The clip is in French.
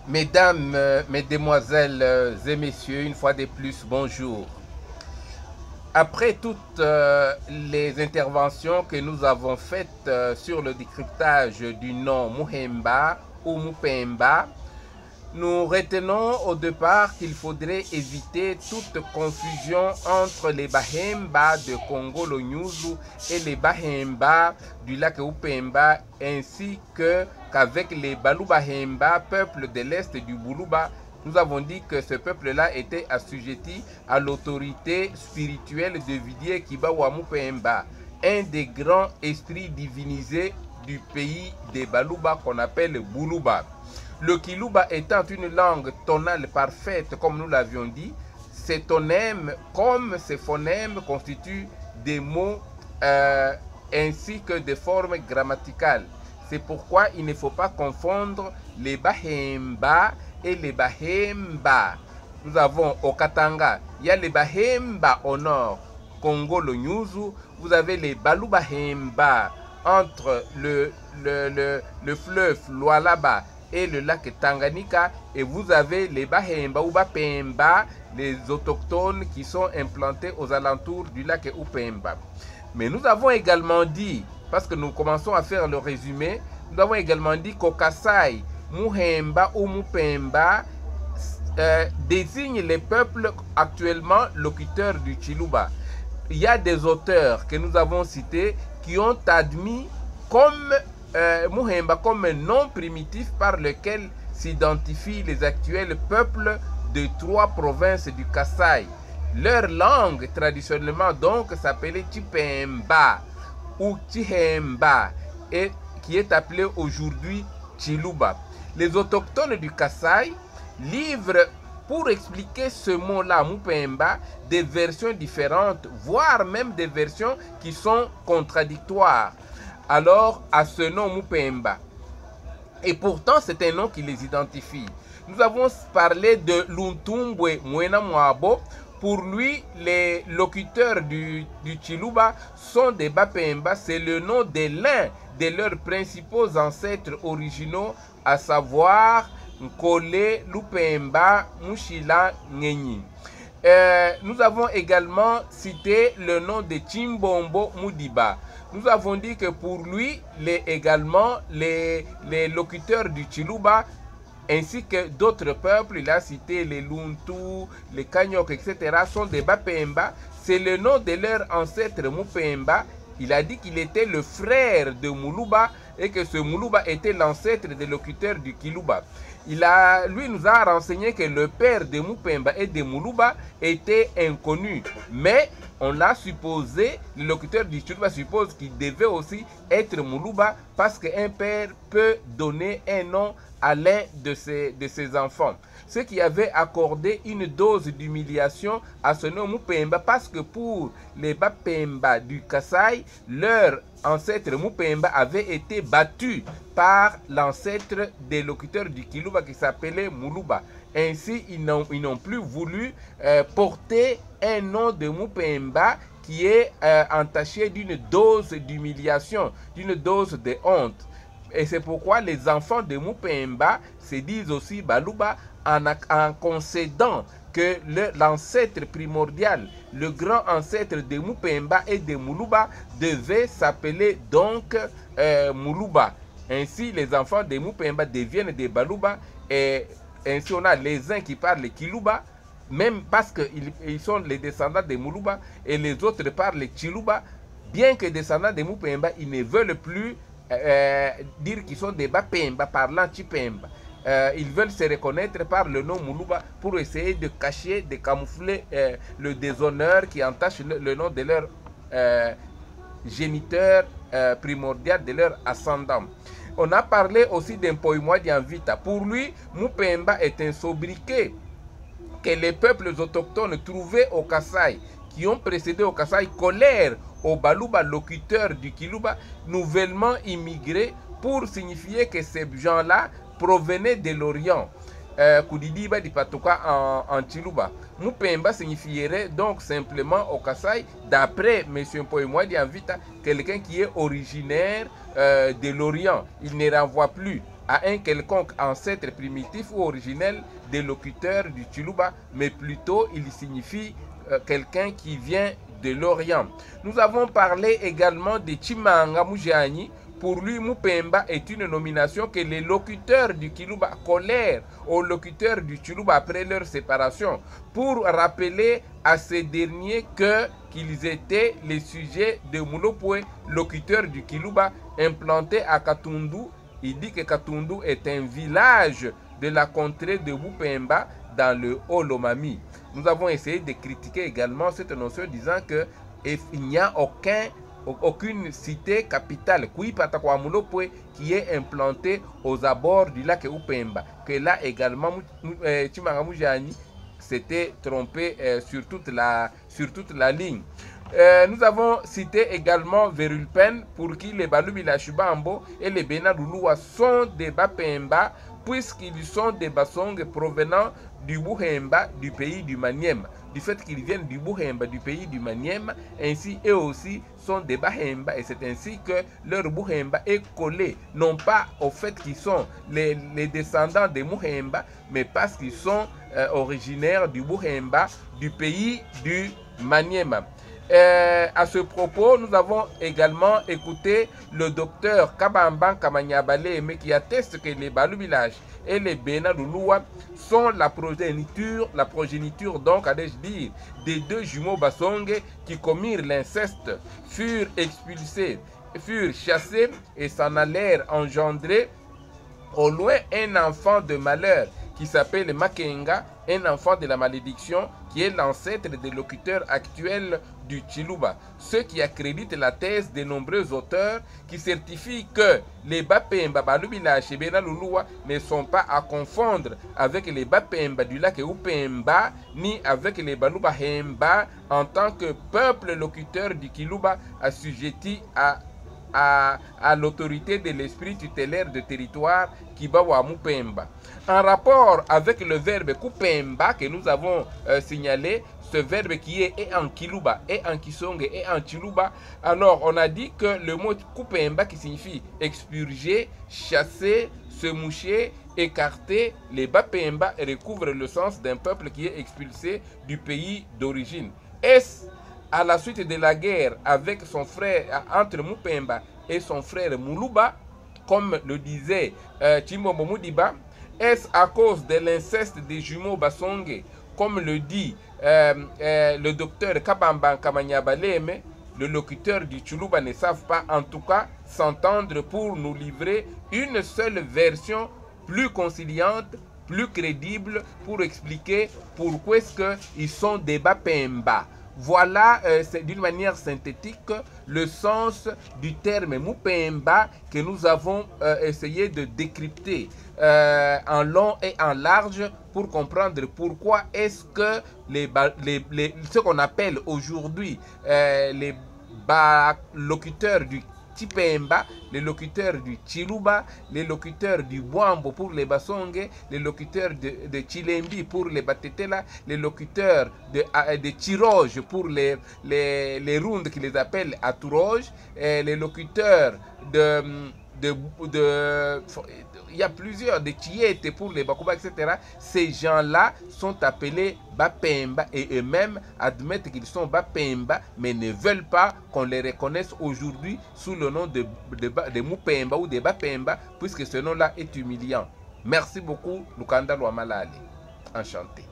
Mesdames, mesdemoiselles et messieurs, une fois de plus, bonjour. Après toutes les interventions que nous avons faites sur le décryptage du nom Muhemba ou Mupemba, nous retenons au départ qu'il faudrait éviter toute confusion entre les Bahemba de Congo-Lonyuzu et les Bahemba du lac Upemba, ainsi qu'avec les Balubahemba, peuple de l'Est du Buluba. Nous avons dit que ce peuple-là était assujetti à l'autorité spirituelle de Vidier Kibawa Mupemba, un des grands esprits divinisés du pays des Baluba qu'on appelle Buluba. Le Kiluba étant une langue tonale parfaite, comme nous l'avions dit, ces tonèmes comme ces phonèmes constituent des mots ainsi que des formes grammaticales. C'est pourquoi il ne faut pas confondre les Bahemba et les Bahemba. Nous avons au Katanga, il y a les Bahemba au nord, Congo-Lonyuzu, vous avez les Balubahemba entre le fleuve Lualaba et le lac Tanganyika, et vous avez les Bahemba ou Bapemba, les autochtones qui sont implantés aux alentours du lac Upemba. Mais nous avons également dit, parce que nous commençons à faire le résumé, nous avons également dit qu'au Kasaï, Muhemba ou Mupemba désigne les peuples actuellement locuteurs du Chiluba. Il y a des auteurs que nous avons cités qui ont admis comme Muhemba comme un nom primitif par lequel s'identifient les actuels peuples de 3 provinces du Kasaï. Leur langue traditionnellement donc s'appelait Chipemba ou Chihemba, et qui est appelée aujourd'hui Chiluba. Les autochtones du Kasaï livrent pour expliquer ce mot-là, Mupemba, des versions différentes, voire même des versions qui sont contradictoires alors à ce nom Mupemba. Et pourtant, c'est un nom qui les identifie. Nous avons parlé de Luntumbwe Mwena Mwabo. Pour lui, les locuteurs du Chiluba sont des Bapemba. C'est le nom de l'un de leurs principaux ancêtres originaux, à savoir Nkole Lupemba Mushila Ngenyi. Nous avons également cité le nom de Chimbombo Mudiba. Nous avons dit que pour lui, également, les locuteurs du Chiluba, ainsi que d'autres peuples, il a cité les Luntu, les Kanyok, etc., sont des Bapemba. C'est le nom de leur ancêtre Mupemba. Il a dit qu'il était le frère de Muluba et que ce Muluba était l'ancêtre des locuteurs du Kiluba. Lui nous a renseigné que le père de Mupemba et de Muluba était inconnu. Mais on l'a supposé, le locuteur du Chiluba suppose qu'il devait aussi être Muluba parce qu'un père peut donner un nom à l'un de ses enfants. Ce qui avait accordé une dose d'humiliation à ce nom Mupemba, parce que pour les Bapemba du Kasaï, leur ancêtre Mupemba avait été battu par l'ancêtre des locuteurs du Kiluba qui s'appelait Muluba. Ainsi, ils n'ont plus voulu porter un nom de Mupemba qui est entaché d'une dose d'humiliation, d'une dose de honte. Et c'est pourquoi les enfants de Mupemba se disent aussi Baluba en concédant que l'ancêtre primordial, le grand ancêtre de Mupemba et de Muluba devait s'appeler donc Muluba. Ainsi, les enfants de Mupemba deviennent des Baluba, et ainsi on a les uns qui parlent Kiluba, même parce qu'ils sont les descendants de Muluba, et les autres parlent Chiluba, bien que descendants de Mupemba, ils ne veulent plus dire qu'ils sont des Bapemba parlant Chipemba. Ils veulent se reconnaître par le nom Muluba pour essayer de cacher, de camoufler le déshonneur qui entache le nom de leur géniteur primordial, de leur ascendant. On a parlé aussi d'un Poimois d'Anvita. Pour lui, Mupemba est un sobriquet que les peuples autochtones trouvés au Kasaï, qui ont précédé au Kasaï, colèrent aux Baluba locuteurs du Kiluba nouvellement immigrés pour signifier que ces gens-là provenaient de l'Orient. Kudidiba di Patoka en Chiluba. Mupemba signifierait donc simplement au Kasaï, d'après M. Poimois d'Anvita, quelqu'un qui est originaire de l'Orient. Il ne renvoie plus à un quelconque ancêtre primitif ou originel des locuteurs du Chiluba, mais plutôt il signifie quelqu'un qui vient de l'Orient. Nous avons parlé également de Chimanga Mujani. Pour lui, Mupemba est une nomination que les locuteurs du Kiluba collèrent aux locuteurs du Chiluba après leur séparation pour rappeler à ces derniers qu'ils étaient les sujets de Mulopwe, locuteur du Kiluba implanté à Katundu. Il dit que Katundu est un village de la contrée de Mupemba dans le Haut-Lomami. Nous avons essayé de critiquer également cette notion disant qu'il n'y a aucune cité capitale qui est implantée aux abords du lac Upemba. Que là également, Chimanga Mujani s'était trompé sur toute la ligne. Nous avons cité également Verulpen, pour qui les Balubila Shubambo et les Benadouloua sont des Bapemba, puisqu'ils sont des Basong provenant du Buhemba, du pays du Maniema. Du fait qu'ils viennent du Buhemba, du pays du Maniema, ainsi eux aussi sont des Bahemba, et c'est ainsi que leur Buhemba est collé, non pas au fait qu'ils sont les descendants des Muhemba, mais parce qu'ils sont originaires du Buhemba, du pays du Maniema. À ce propos, nous avons également écouté le docteur Kabamban Kamanyabale, mais qui atteste que les Balou-Village et les Benadouloua sont la progéniture donc, allais-je dire, des deux jumeaux Basonge qui commirent l'inceste, furent expulsés, furent chassés et s'en allèrent engendrer au loin un enfant de malheur qui s'appelle Makenga, un enfant de la malédiction qui est l'ancêtre des locuteurs actuels du Chiluba. Ce qui accrédite la thèse de nombreux auteurs qui certifient que les Bapemba Balubila et Benalulua ne sont pas à confondre avec les Bapemba du lac Upemba ni avec les Balubahemba en tant que peuple locuteur du Kiluba assujetti à l'autorité de l'esprit tutélaire de territoire Kibawa Mupemba. En rapport avec le verbe Kupemba que nous avons signalé, ce verbe qui est et en Kiluba, et en Kisonge, et en Chiluba, alors on a dit que le mot Kupemba qui signifie expurger, chasser, se moucher, écarter, les Bapemba recouvre le sens d'un peuple qui est expulsé du pays d'origine. Est-ce à la suite de la guerre avec son frère, entre Mupemba et son frère Muluba, comme le disait Chimombo Mudiba? Est-ce à cause de l'inceste des jumeaux Basonge, comme le dit le docteur Kabamban Kamanyabaleme? Le locuteur du Chiluba ne savent pas en tout cas s'entendre pour nous livrer une seule version plus conciliante, plus crédible, pour expliquer pourquoi est-ce qu'ils sont des Bapemba. Voilà d'une manière synthétique le sens du terme Mupemba que nous avons essayé de décrypter en long et en large pour comprendre pourquoi est-ce que ce qu'on appelle aujourd'hui les locuteurs du Chipemba, les locuteurs du Chiluba, les locuteurs du Bwambo pour les Basonge, les locuteurs de Chilembi pour les Batetela, les locuteurs de Chiroge pour les Rundes qui les appellent Aturoge, les locuteurs il y a plusieurs, de Chiete pour les Bakuba, etc. Ces gens-là sont appelés Bapemba et eux-mêmes admettent qu'ils sont Bapemba, mais ne veulent pas qu'on les reconnaisse aujourd'hui sous le nom de Mupemba ou de Bapemba, puisque ce nom-là est humiliant. Merci beaucoup, Lukanda Lwamalali. Enchanté.